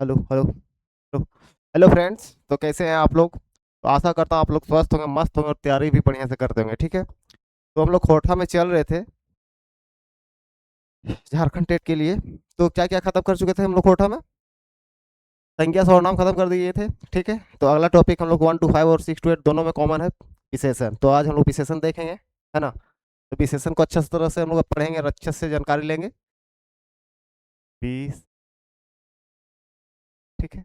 Hello hello hello. Hello friends, तो कैसे हैं आप लोग? तो आशा करता हूँ आप लोग स्वस्थ होंगे, मस्त होंगे और तैयारी भी बढ़िया से करते होंगे। ठीक है, तो हम लोग खोरठा में चल रहे थे झारखंड टेट के लिए। तो क्या क्या खत्म कर चुके थे हम लोग खोरठा में? संज्ञा सर्वनाम खत्म कर दिए थे। ठीक है, तो अगला टॉपिक हम लोग 1 to 5 और 6 to 8 दोनों में कॉमन है, विशेषण। तो आज हम लोग विशेषण देखेंगे, है ना? तो विशेषण को अच्छे तरह से हम लोग पढ़ेंगे और अच्छे से जानकारी लेंगे। बीस। ठीक है,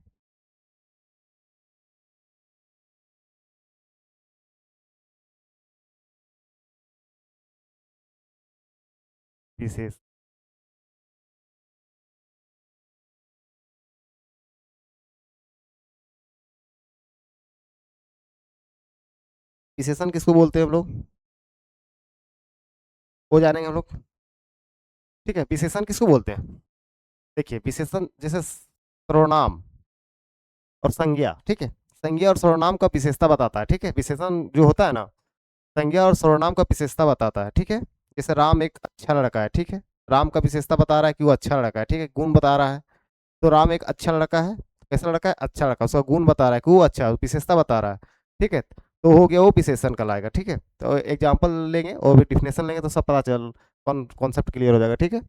विशेष विशेषण किसको बोलते हैं हम लोग, वो जानेंगे हम लोग। ठीक है, विशेषण किसको बोलते हैं? देखिए, विशेषण जैसे सर्वनाम और संज्ञा। ठीक है, संज्ञा और सर्वनाम का विशेषता बताता है। ठीक है, विशेषण जो होता है ना, संज्ञा और सर्वनाम का विशेषता बताता है। ठीक है, जैसे राम एक अच्छा लड़का है। ठीक है, राम का विशेषता बता रहा है कि वो अच्छा लड़का है। ठीक है, गुण बता रहा है। तो राम एक अच्छा लड़का है। कैसा लड़का है? अच्छा लड़का। उसका गुण बता रहा है कि वो अच्छा है, विशेषता बता रहा है। ठीक है, तो हो गया, वो विशेषण कहलाएगा। ठीक है, तो एग्जाम्पल लेंगे और भी डिफिनेशन लेंगे तो सब पता चल कॉन्सेप्ट क्लियर हो जाएगा। ठीक है,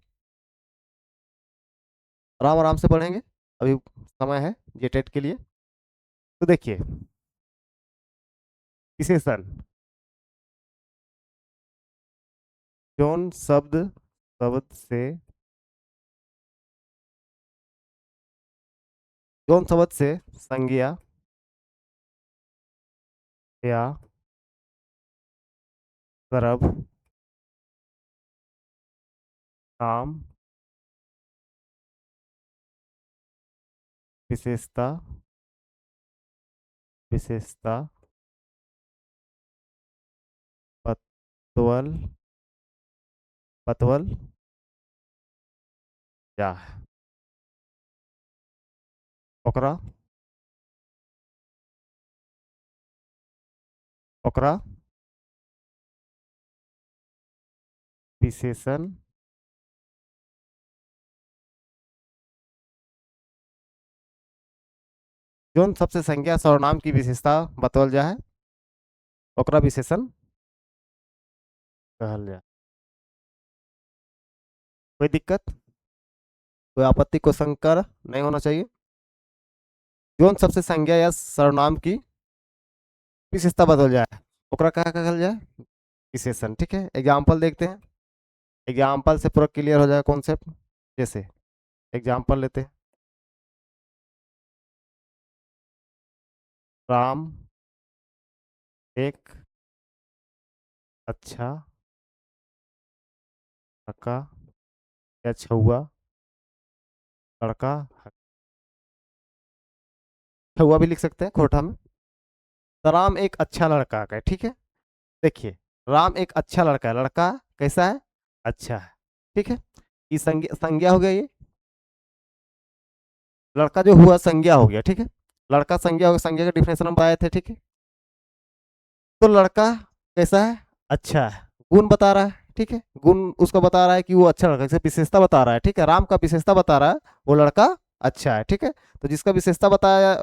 आराम आराम से पढ़ेंगे, अभी समय है ये टेट के लिए। तो देखिए, विशेषण जौन शब्द शब्द से जौन शब्द से संज्ञा या सर्व नाम विशेषता विशेषता पतवल पतवल या ओकरा ओकरा विशेषण जौन सबसे संज्ञा सर्वनाम की विशेषता बतवल जाए, ओकरा विशेषण कहल जाए। कोई दिक्कत, कोई आपत्ति, को शंकर नहीं होना चाहिए। जौन सबसे संज्ञा या सर्वनाम की विशेषता बदल जाए, ओकरा क्या कहल जाए? विशेषण। ठीक है, एग्जाम्पल देखते हैं। एग्जाम्पल से पूरा क्लियर हो जाएगा कॉन्सेप्ट। जैसे एग्जाम्पल लेते हैं, राम एक अच्छा लड़का या छुआ लड़का। छुआ भी लिख सकते हैं खोटा में। तो राम एक अच्छा लड़का है। ठीक है, देखिए, राम एक अच्छा लड़का है। लड़का कैसा है? अच्छा है। ठीक है, ये संज्ञा संज्ञा हो गया। ये लड़का जो हुआ संज्ञा हो गया। ठीक है, लड़का संज्ञा हो गया, संज्ञा के डिफिनेशन हम बताए थे। ठीक है, तो लड़का कैसा है? अच्छा है। गुण बता रहा है। ठीक है, गुण उसको बता रहा है कि वो अच्छा लड़का, जैसे विशेषता बता रहा है। ठीक है, राम का विशेषता बता रहा है, वो लड़का अच्छा है। ठीक है, तो जिसका विशेषता बताया,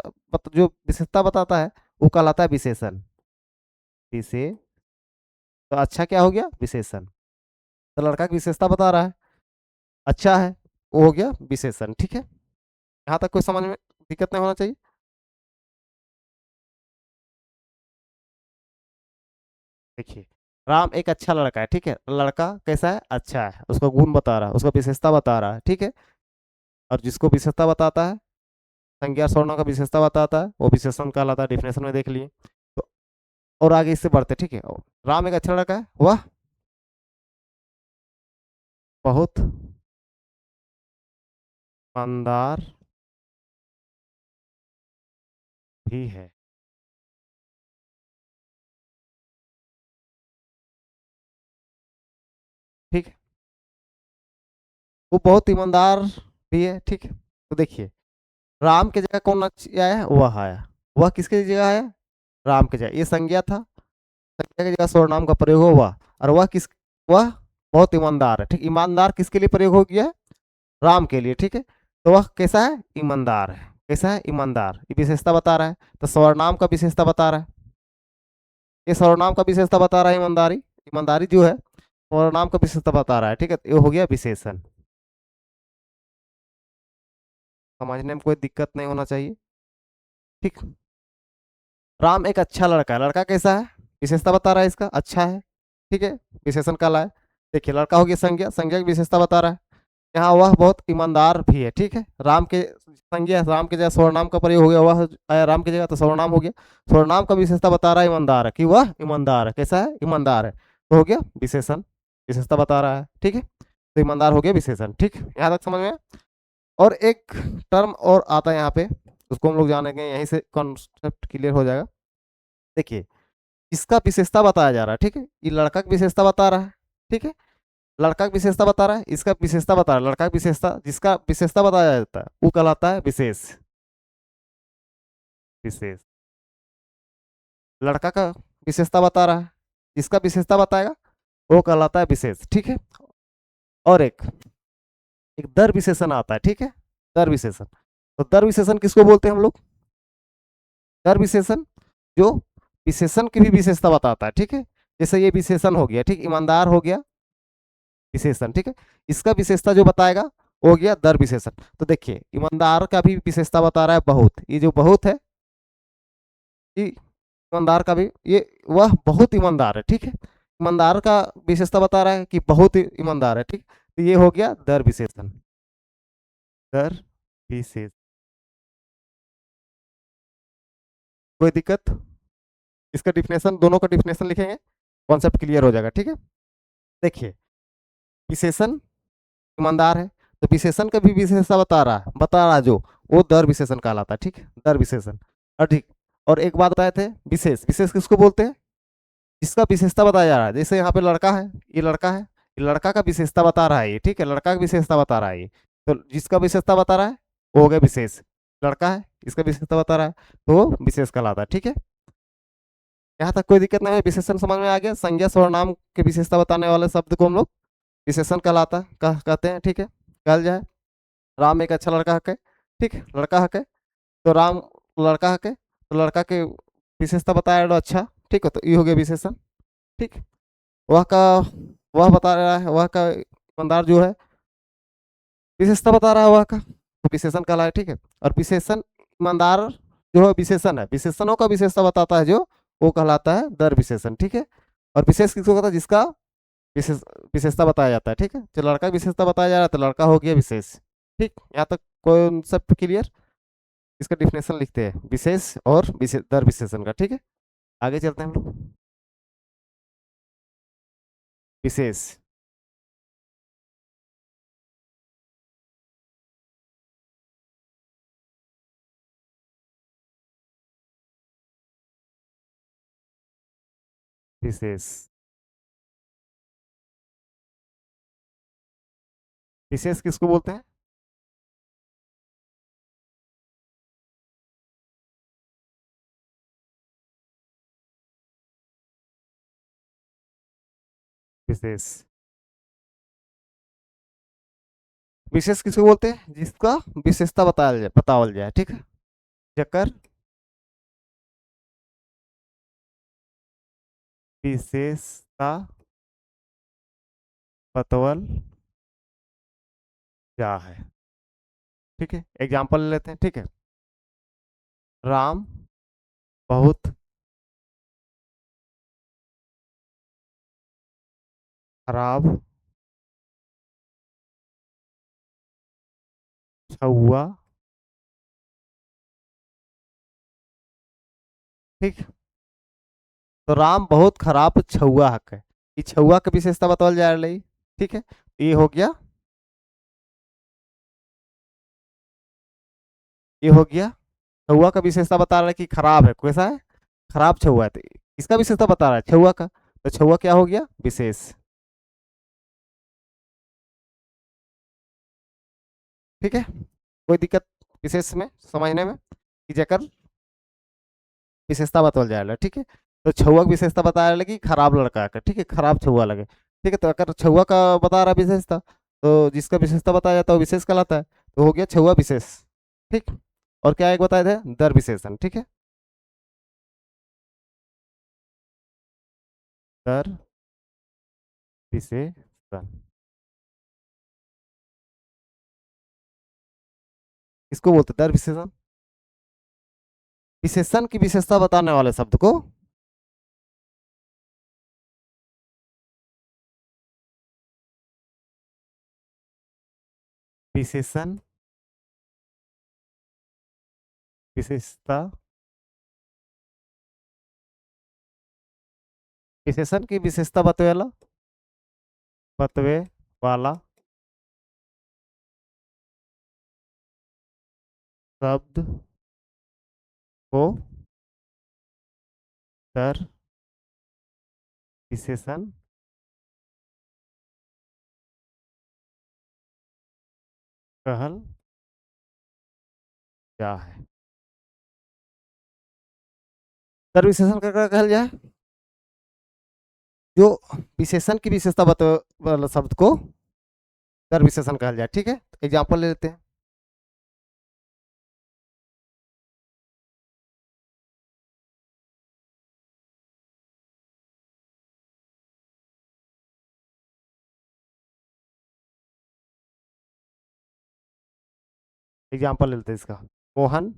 जो विशेषता बताता है, वो कहलाता है विशेषण। विशेष, तो अच्छा क्या हो गया? विशेषण। तो लड़का की विशेषता बता रहा है, अच्छा है, वो हो गया विशेषण। ठीक है, यहाँ तक कोई समझ में दिक्कत नहीं होना चाहिए। देखिए, राम एक अच्छा लड़का है। ठीक है, लड़का कैसा है? अच्छा है। उसका गुण बता रहा है, उसका विशेषता बता रहा है। ठीक है, और जिसको विशेषता बताता है, संज्ञा सर्वनाम का विशेषता बताता है, वो विशेषण कहलाता है। डिफिनेशन में देख लिए। तो और आगे इससे बढ़ते। ठीक है, राम एक अच्छा लड़का है, वह बहुत ईमानदार भी है। ठीक है, वो बहुत ईमानदार भी है। ठीक है, तो देखिए, राम की जगह कौन आया? वह आया। वह किसकी जगह आया? राम की जगह। ये संज्ञा था, संज्ञा की जगह सर्वनाम का प्रयोग हुआ। और वह बहुत ईमानदार है। ठीक, ईमानदार किसके लिए प्रयोग हो गया? राम के लिए। ठीक है, तो वह कैसा है? ईमानदार है। कैसा है, ईमानदार, ये विशेषता बता रहा है। तो सर्वनाम का विशेषता बता रहा है, ये सर्वनाम का विशेषता बता रहा है, ईमानदारी, ईमानदारी जो है सर्वनाम का विशेषता बता रहा है, ठीक है। ये हो गया विशेषण। समझने में कोई दिक्कत नहीं होना चाहिए, ठीक। राम एक अच्छा लड़का है, लड़का कैसा है, विशेषता बता रहा है इसका, अच्छा है, ठीक है, विशेषण काला है। देखिए लड़का हो गया संज्ञा, संज्ञा की विशेषता बता रहा है। यहाँ वह बहुत ईमानदार भी है, ठीक है। राम के संज्ञा, राम के जगह सर्वनाम का प्रयोग हो गया, वह आया राम की जगह तो सर्वनाम हो गया। सर्वनाम का विशेषता बता रहा है ईमानदार है, कि वह ईमानदार है, कैसा है, ईमानदार है, तो हो गया विशेषण, विशेषता बता रहा है, ठीक है। तो ईमानदार हो गया विशेषण, ठीक, यहाँ तक समझ में। और एक टर्म और आता है यहाँ पे, उसको हम लोग जानेंगे, यहीं से कॉन्सेप्ट क्लियर हो जाएगा। देखिए इसका विशेषता बताया जा रहा है, ठीक है, ये लड़का की विशेषता बता रहा है, ठीक है, लड़का की विशेषता बता रहा है, इसका विशेषता बता रहा है, लड़का की विशेषता, जिसका विशेषता बताया जाता है वो कहलाता है विशेष, विशेष। लड़का का विशेषता बता रहा है, इसका विशेषता बताएगा वो कहलाता है विशेष, ठीक है। और एक एक दर विशेषण आता है, ठीक है, दर विशेषण। तो दर विशेषण किसको बोलते हैं हम लोग, दर विशेषण जो विशेषण की भी विशेषता बताता है, ठीक है। जैसे ये विशेषण हो गया, ठीक, ईमानदार हो गया विशेषण, ठीक है। इसका विशेषता जो बताएगा वो हो गया दर विशेषण। तो देखिए ईमानदार का भी विशेषता बता रहा है बहुत, ये जो बहुत है, ये ईमानदार का भी, ये वह बहुत ईमानदार है, ठीक है। ईमानदार का विशेषता बता रहा है कि बहुत ईमानदार है, ठीक। तो ये हो गया दर विशेषण, दर विशेष। कोई दिक्कत, इसका डिफिनेशन, दोनों का डिफिनेशन लिखेंगे, कॉन्सेप्ट क्लियर हो जाएगा, ठीक है। देखिए विशेषण ईमानदार है, तो विशेषण का भी विशेषता बता रहा जो वो दर विशेषण कहलाता है, ठीक है, दर विशेषण। और ठीक, और एक बात बताए थे, विशेष, विशेष किसको बोलते हैं, इसका विशेषता बताया जा रहा है। जैसे यहाँ पे लड़का है, ये लड़का है, ये लड़का का विशेषता बता रहा है ये, ठीक है, लड़का का विशेषता बता रहा है ये। तो जिसका विशेषता बता रहा है वो हो गया विशेष, लड़का है, इसका विशेषता बता रहा है तो वो विशेष कहलाता है, ठीक है। यहाँ तक कोई दिक्कत नहीं है, विशेषण समझ में आ गया। संज्ञा सर्वनाम के विशेषता बताने वाले शब्द को हम लोग विशेषण कहलाता कहते हैं, ठीक है, कहल जाए। राम एक अच्छा लड़का हक है, ठीक है, लड़का हक है, तो राम लड़का हक है, तो लड़का के विशेषता बताया अच्छा, ठीक है, तो ये हो गया विशेषण, ठीक। वह का, वह बता रहा है, वह का ईमानदार जो है विशेषता बता रहा है वह का, तो विशेषण कहला है, ठीक है। और विशेषण ईमानदार जो है विशेषण है, विशेषणों का विशेषता बताता है जो, वो कहलाता है दर विशेषण, ठीक है। और विशेष किसको कहता है, जिसका विशेष विशेषता बताया जाता है, ठीक है। जो लड़का की विशेषता बताया जा रहा है तो लड़का हो गया विशेष, ठीक। यहाँ तक कॉन्सेप्ट क्लियर। इसका डिफिनेशन लिखते हैं विशेष और दर विशेषण का, ठीक है। आगे चलते हैं हम लोग। विशेष, विशेष, विशेष किसको बोलते हैं, विशेष, विशेष किसको बोलते हैं, जिसका विशेषता बतावल जाए, ठीक है, जकर विशेषता बतवल जा है, ठीक है। एग्जाम्पल ले लेते हैं, ठीक है। राम बहुत खराब छुआ, ठीक। तो राम बहुत खराब छुआ हक है, ये छुआ की विशेषता बतावल जा रही, ठीक है। ये हो गया, ये हो गया छुआ का विशेषता बता रहा है कि खराब है, कैसा है, खराब छुआ है, तो इसका विशेषता बता रहा है छुआ का, तो छुआ क्या हो गया, विशेष, ठीक है। कोई दिक्कत विशेष में समझने में, कि जकर विशेषता बतावल जाए, ठीक है। तो छुआ की विशेषता बताया लगी खराब लड़का का, ठीक है, खराब छुआ लगे, ठीक है। तो अगर छुआ का बता रहा विशेषता, तो जिसका विशेषता बताया जाता है वो विशेष कहलाता है, तो हो गया छुआ विशेष, ठीक। और क्या एक बताए थे, दर विशेषण, ठीक है। दर विशेषण इसको बोलते हैं, दर विशेषण, विशेषण की विशेषता बताने वाले शब्द को विशेषण विशेषता, विशेषण की विशेषता बतवे वाला शब्द को दर विशेषण कहल जा है। दर विशेषण का क्या कहल जाए, जो विशेषण की विशेषता बतवे वाला शब्द को दर विशेषण कहल जाए, ठीक है। एग्जाम्पल ले लेते हैं। एग्जाम्पल ले लेते हैं इसका। मोहन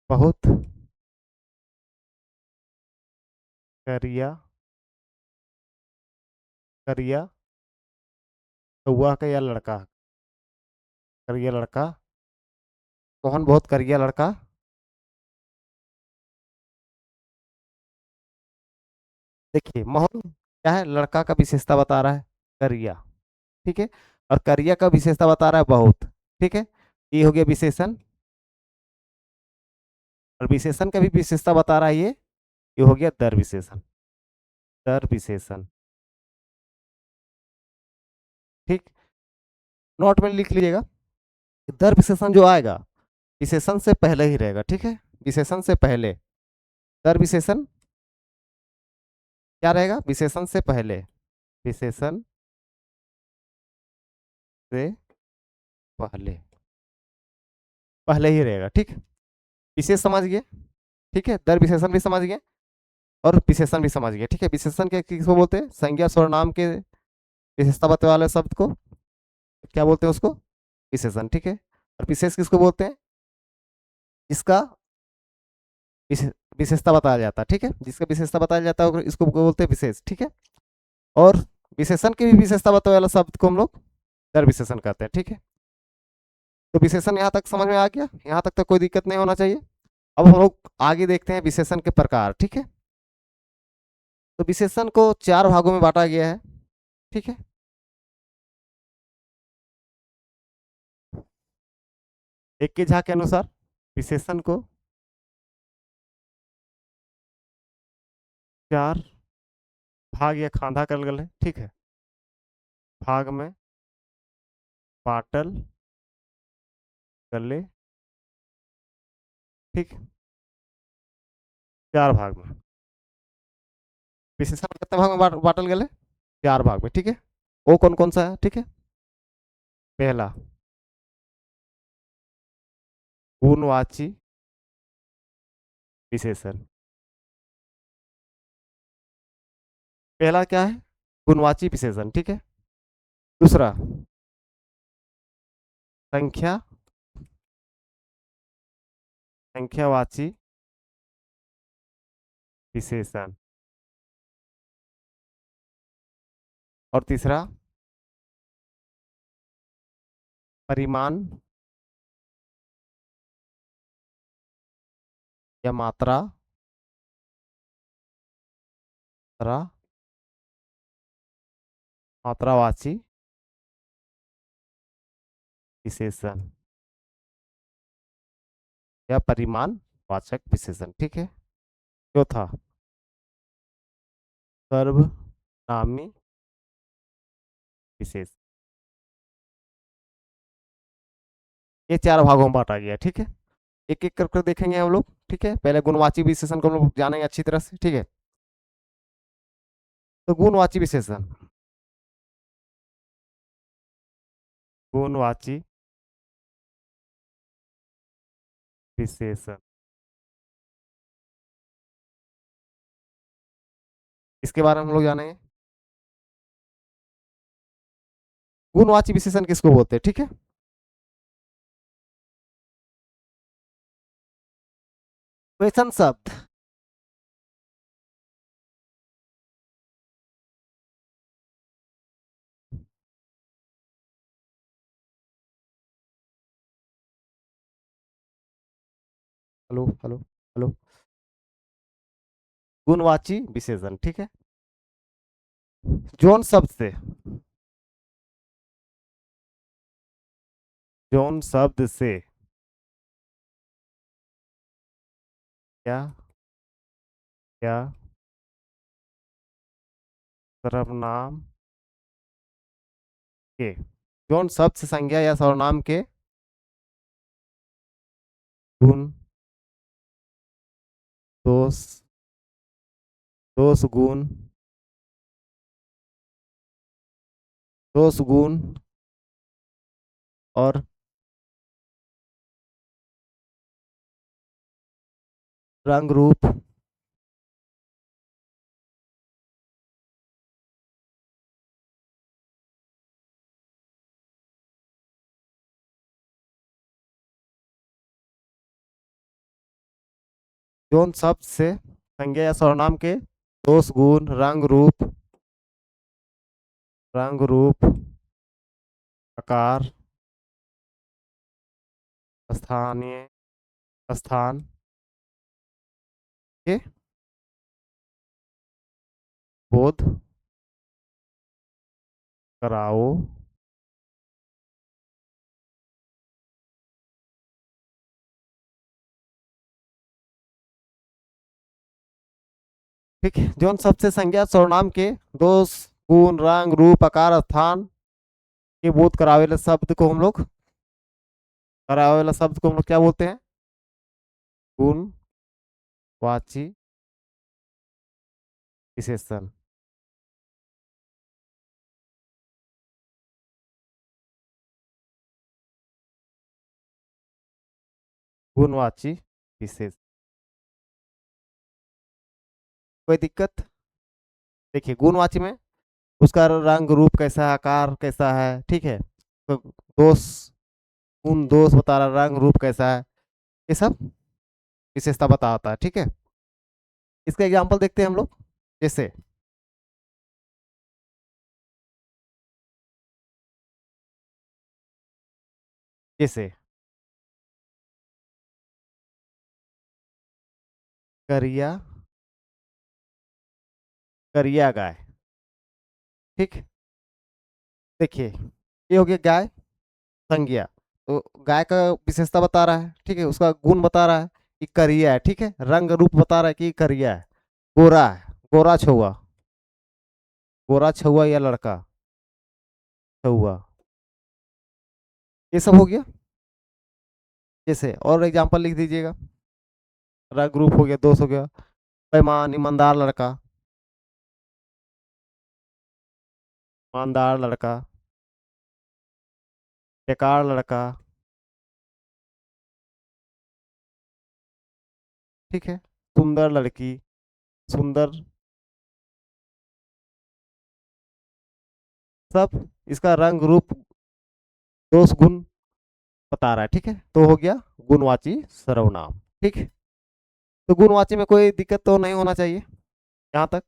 बहुत करिया करिया हुआ का या लड़का, करिया लड़का, मोहन बहुत करिया लड़का। देखिए मोहन क्या है, लड़का का विशेषता बता रहा है, करिया, ठीक है। और करिया का विशेषता बता रहा है बहुत, ठीक है। ये हो गया विशेषण, और विशेषण का भी विशेषता बता रहा है ये हो गया दर विशेषण, दर विशेषण, ठीक। नोट में लिख लीजिएगा, दर विशेषण जो आएगा विशेषण से पहले ही रहेगा, ठीक है। विशेषण से पहले, दर विशेषण क्या रहेगा, विशेषण से पहले, विशेषण से पहले, पहले ही रहेगा, ठीक। विशेष समझ गए, ठीक है। दर विशेषण भी समझ गए और विशेषण भी समझ गए, ठीक है। विशेषण के किसको बोलते हैं, संज्ञा सर्वनाम के विशेषता बतने वाले शब्द को क्या बोलते हैं, उसको विशेषण, ठीक है। और विशेष किसको बोलते हैं, जिसका विशेषता बताया जाता है, ठीक है। जिसका विशेषता बताया जाता है इसको बोलते हैं विशेष, ठीक है। और विशेषण की भी विशेषता बताने वाला शब्द को हम लोग दर विशेषण कहते हैं, ठीक है। तो विशेषण यहाँ तक समझ में आ गया, यहाँ तक तो कोई दिक्कत नहीं होना चाहिए। अब हम लोग आगे देखते हैं विशेषण के प्रकार, ठीक है। तो विशेषण को चार भागों में बांटा गया है, ठीक है। एक के झा के अनुसार विशेषण को चार भाग या खांधा कर गए, ठीक है, भाग में बाटल गले, ठीक, चार भाग में। विशेषण कितने भाग में बाटल गए, चार भाग में, ठीक है। वो कौन कौन सा है, ठीक है। पहला गुणवाची विशेषण, पहला क्या है, गुणवाची विशेषण, ठीक है। दूसरा संख्या संख्यावाची विशेषण, और तीसरा परिमाण या मात्रा मात्रा मात्रावाची विशेषण या परिमाण वाचक विशेषण, ठीक है। चौथा सर्वनामी विशेष, ये चार भागों में बांटा गया, ठीक है। एक एक करके देखेंगे हम लोग, ठीक है। पहले गुणवाची विशेषण को हम लोग जानेंगे अच्छी तरह से, ठीक है। तो गुणवाची विशेषण, गुणवाची विशेषण। इसके बारे में हम लोग जानेंगे। गुणवाची विशेषण किसको बोलते हैं, ठीक है। क्वेश्चन शब्द। Hello hello hello. गुणवाची विशेषण, ठीक है। जौन शब्द से, जौन शब्द से क्या क्या सर्वनाम के, जौन शब्द से संज्ञा या सर्वनाम के गुण, दोष, दोष गुण, दोष गुण और रंग रूप, जौन शब्द से संज्ञा या सर्वनाम के दोष गुण रंग रूप, रंग रूप, आकार, स्थानीय, स्थान के बोध कराओ, ठीक है। जौन शब्द से संज्ञा सर्वनाम के दोष गुण रंग रूप आकार स्थान के बोध करावे वाले शब्द को हम लोग, करावे वाला शब्द को हम लोग क्या बोलते हैं, गुणवाची विशेषण। गुणवाची विशेष। कोई दिक्कत? देखिए गुणवाची में उसका रंग रूप कैसा है, आकार कैसा है, ठीक है। तो दोष, गुण दोष बता रहा, रंग रूप कैसा है, ये सब विशेषता बताता है, ठीक है। इसका एग्जाम्पल देखते हैं हम लोग। जैसे जैसे करिया, करिया गाय, ठीक। देखिए ये हो गया गाय संज्ञा, तो गाय का विशेषता बता रहा है, ठीक है। उसका गुण बता रहा है कि करिया है, ठीक है। रंग रूप बता रहा है कि करिया है, गोरा है, गोरा छुआ, गोरा छुआ या लड़का छुआ, ये सब हो गया। जैसे और एग्जाम्पल लिख दीजिएगा। रंग रूप हो गया, दोष हो गया, बेईमान ईमानदार लड़का, ईमानदार लड़का, बेकार लड़का, ठीक है। सुंदर लड़की, सुंदर, सब इसका रंग रूप दोष गुण बता रहा है, ठीक है। तो हो गया गुणवाची सर्वनाम, ठीक है। तो गुणवाची में कोई दिक्कत तो नहीं होना चाहिए यहाँ तक।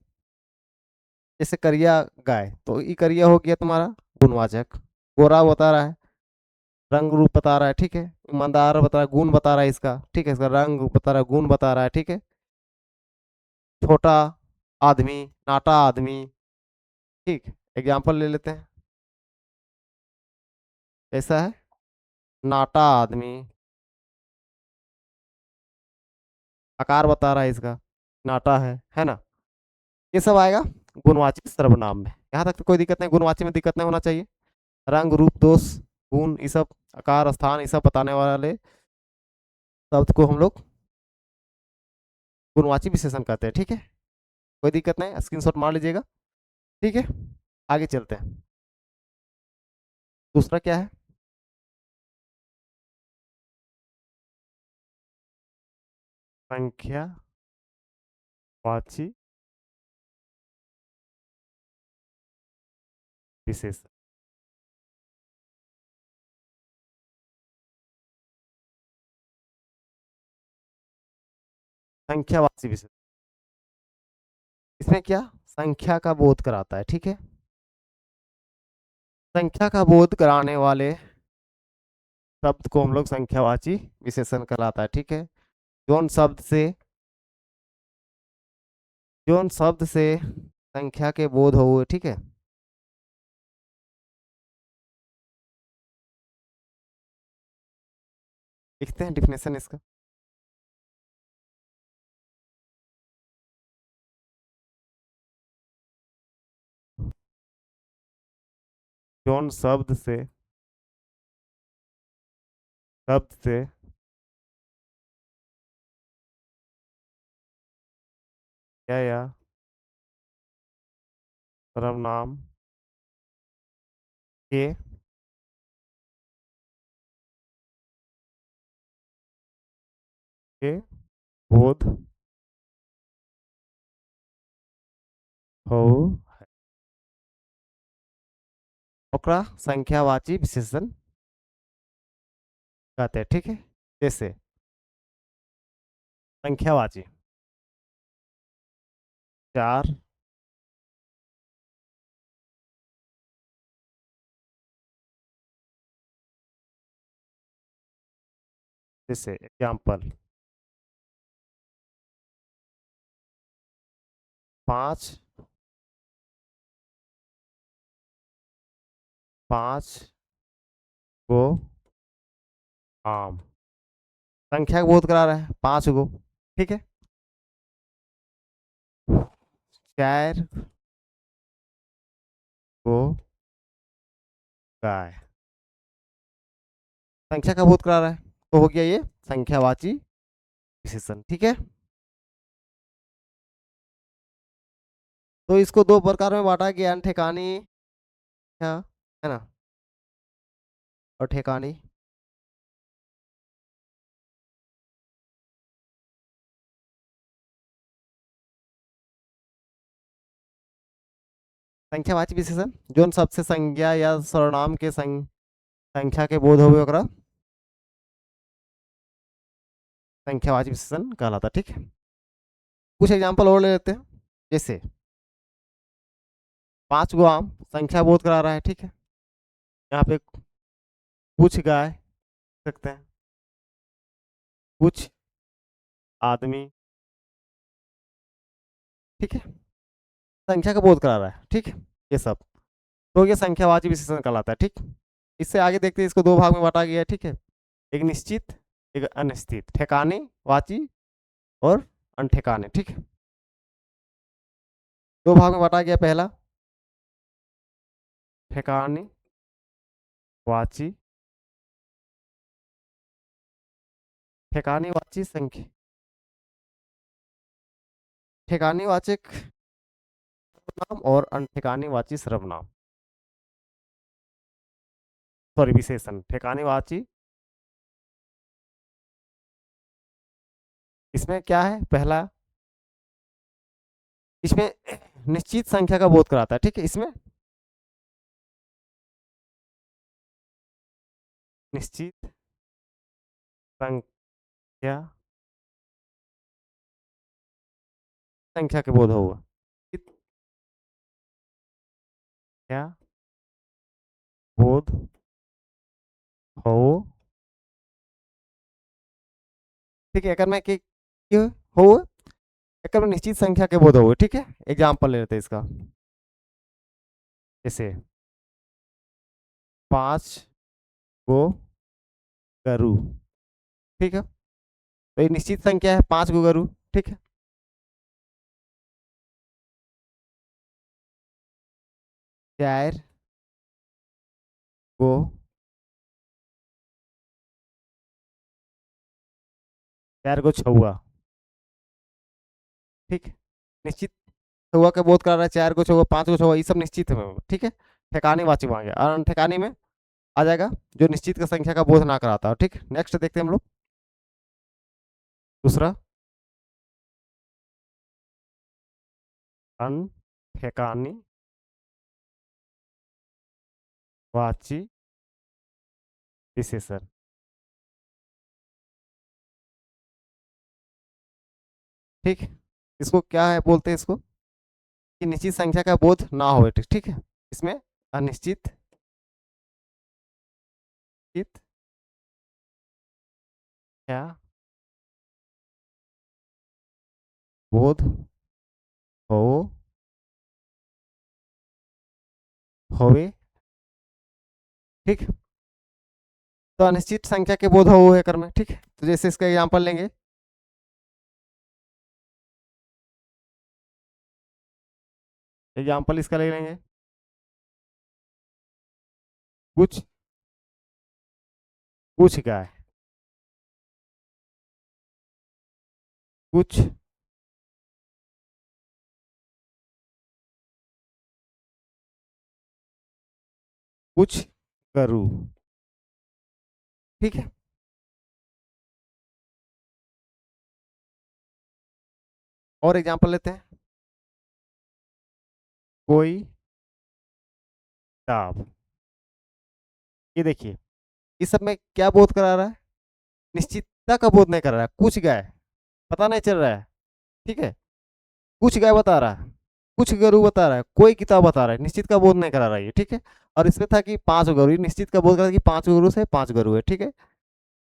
जैसे करिया गाय, तो ये करिया हो गया तुम्हारा गुणवाचक, गोरा बता रहा है, रंग रूप बता रहा है, ठीक है। ईमानदार बता रहा है, गुण बता रहा है इसका, ठीक है। इसका रंग बता रहा है, गुण बता रहा है, ठीक है। छोटा आदमी, नाटा आदमी, ठीक। एग्जाम्पल ले लेते हैं। ऐसा है नाटा आदमी, आकार बता रहा है इसका, नाटा है ना। ये सब आएगा गुणवाची सर्वनाम में। यहाँ तक तो कोई दिक्कत नहीं, गुणवाची में दिक्कत नहीं होना चाहिए। रंग रूप दोष गुण ये सब आकार स्थान ये सब बताने वाले शब्द को हम लोग गुणवाची विशेषण कहते हैं, ठीक है। कोई दिक्कत नहीं, स्क्रीनशॉट मार लीजिएगा, ठीक है। आगे चलते हैं। दूसरा क्या है, संख्यावाची विशेषण। संख्यावाची विशेषण इसमें क्या संख्या का बोध कराता है, ठीक है। संख्या का बोध कराने वाले शब्द को हम लोग संख्यावाची विशेषण कहलाता है, ठीक है। जोन शब्द से संख्या के बोध हो, ठीक है। लिखते हैं डिफिनेशन इसका। जोन शब्द से या सर्वनाम के बोध हो ओकरा संख्यावाची विशेषण कहते हैं, ठीक है। जैसे संख्यावाची 4, जैसे एग्जाम्पल 5 गो आम। संख्या का बोध करा रहा है 5 गो, ठीक है। 4 गो गाय। संख्या का बोध करा रहा है, तो हो गया ये संख्यावाची विशेषण, ठीक है। तो इसको दो प्रकार में बांटा गया, ठेकानी है ना, और ठेकानी। संख्यावाची विशेषण जोन सबसे संज्ञा या सर्वनाम के संख्या के बोध होवे ओकरा संख्यावाची विशेषण कहलाता, ठीक है। कुछ एग्जांपल और ले लेते हैं। जैसे 5 गो आम संख्या बोध करा रहा है, ठीक है। यहाँ पे कुछ गाय सकते हैं, कुछ आदमी, ठीक है। संख्या का बोध करा रहा है, ठीक है। ये सब तो ये संख्यावाची विशेषण कहलाता है, ठीक। इससे आगे देखते हैं, इसको दो भाग में बांटा गया है, ठीक है। एक निश्चित, एक अनिश्चित, ठेकाने वाची और अनठेकाने, ठीक है। दो भाग में बांटा गया। पहला ठेकाने वाची, ठेकाने वाची संख्या, ठेकाने वाचक नाम और अनठेकाने वाची सर्वनाम, सॉरी विशेषण। ठेकाने वाची इसमें क्या है, पहला इसमें निश्चित संख्या का बोध कराता है, ठीक है। इसमें निश्चित संख्या संख्या के बोध होगा, क्या बोध हो, ठीक है। अगर मैं क्यों हो, अगर मैं निश्चित संख्या के बोध हो, ठीक है। एग्जाम्पल ले लेते हैं इसका। जैसे 5 गो गरु, ठीक है। तो ये निश्चित संख्या है 5 गो गरु, ठीक है। 4 गो 4 गो छुआ, ठीक है। निश्चित छुआ का बोध कर रहा है, 4 गो छुआ, 5 गो छुआ, ये सब निश्चित है, ठीक है। ठेकाने वाचक आ गया, और ठेकाने में आ जाएगा जो निश्चित का संख्या का बोध ना कराता है, ठीक। नेक्स्ट देखते हैं हम लोग दूसरा अनठेकानी वाची विशेषण। ठीक, इसको क्या है बोलते हैं इसको, कि निश्चित संख्या का बोध ना हो, ठीक है। इसमें अनिश्चित क्या बोध हो होवे, ठीक। तो अनिश्चित संख्या के बोध हो कर में, ठीक है। तो जैसे इसका एग्जांपल लेंगे, एग्जांपल इसका ले लेंगे, कुछ कुछ गाय, कुछ कुछ गरु, ठीक है। और एग्जांपल लेते हैं, कोई किताब। ये देखिए, इस सब में क्या बोध करा रहा है, निश्चितता का बोध नहीं कर रहा है। कुछ गाय पता नहीं चल रहा है, ठीक है। कुछ गाय बता रहा है, कुछ गरु बता रहा है, कोई किताब बता रहा है, निश्चित का बोध नहीं करा रहा है ये, ठीक है। और इसमें था कि 5 गरु, निश्चित का बोध करा कि 5 गरु से 5 गरु है, ठीक है।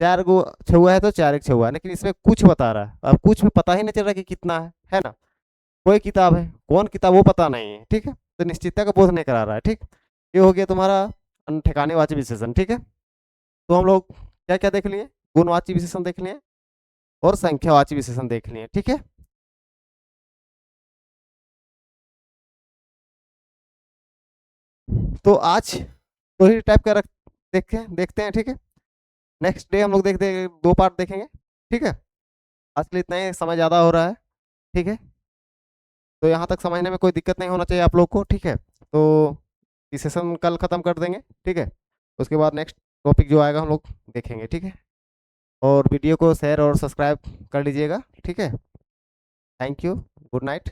4 गो छुआ है तो 4 एक छुआ है, लेकिन इसमें कुछ बता रहा है, अब कुछ में पता ही नहीं चल रहा कि कितना है ना। कोई किताब है, कौन किताब वो पता नहीं है, ठीक है। तो निश्चितता का बोध नहीं करा रहा है, ठीक। ये हो गया तुम्हारा ठिकाने वाची विशेषण, ठीक है। तो हम लोग क्या क्या देख लिए, गुणवाची विशेषण देख लिए और संख्यावाची विशेषण देख लिए, ठीक है। तो आज तो ही टाइप का रख देखते हैं, ठीक है। नेक्स्ट डे हम लोग देखते हैं, 2 पार्ट देखेंगे, ठीक है। आज के लिए इतना ही, समय ज़्यादा हो रहा है, ठीक है। तो यहाँ तक समझने में कोई दिक्कत नहीं होना चाहिए आप लोग को, ठीक है। तो ये सेशन कल ख़त्म कर देंगे, ठीक है। उसके बाद नेक्स्ट टॉपिक जो आएगा हम लोग देखेंगे, ठीक है। और वीडियो को शेयर और सब्सक्राइब कर लीजिएगा, ठीक है। Thank you, good night.